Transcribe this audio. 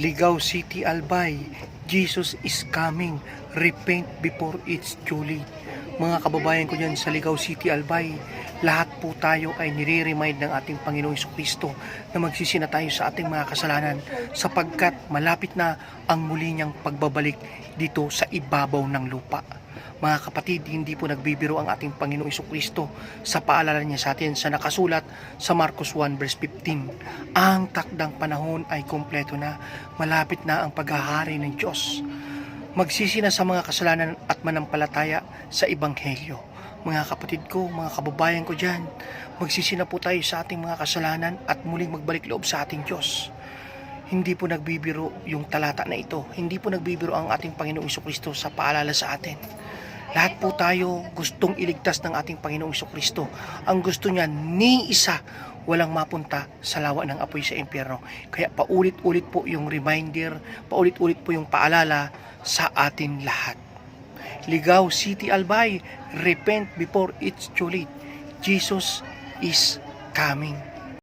Ligaw City, Albay, Jesus is coming. Repent before it's too late. Mga kababayan ko dyan sa Ligaw City, Albay, lahat po tayo ay nire-remind ng ating Panginoong Jesucristo na magsisi na tayo sa ating mga kasalanan sapagkat malapit na ang muli niyang pagbabalik dito sa ibabaw ng lupa. Mga kapatid, hindi po nagbibiro ang ating Panginoong Jesucristo sa paalala niya sa atin sa nakasulat sa Marcos 1 verse 15. Ang takdang panahon ay kumpleto na, malapit na ang paghahari ng Diyos. Magsisi na sa mga kasalanan at manampalataya sa Ebanghelyo. Mga kapatid ko, mga kababayan ko dyan, magsisi na po tayo sa ating mga kasalanan at muling magbalik loob sa ating Diyos. Hindi po nagbibiro yung talata na ito. Hindi po nagbibiro ang ating Panginoong Jesucristo sa paalala sa atin. Lahat po tayo gustong iligtas ng ating Panginoong Jesucristo. Ang gusto niya, ni isa walang mapunta sa lawa ng apoy sa impyerno. Kaya paulit-ulit po yung reminder, paulit-ulit po yung paalala sa atin lahat. Ligaw City, Albay, repent before it's too late. Jesus is coming.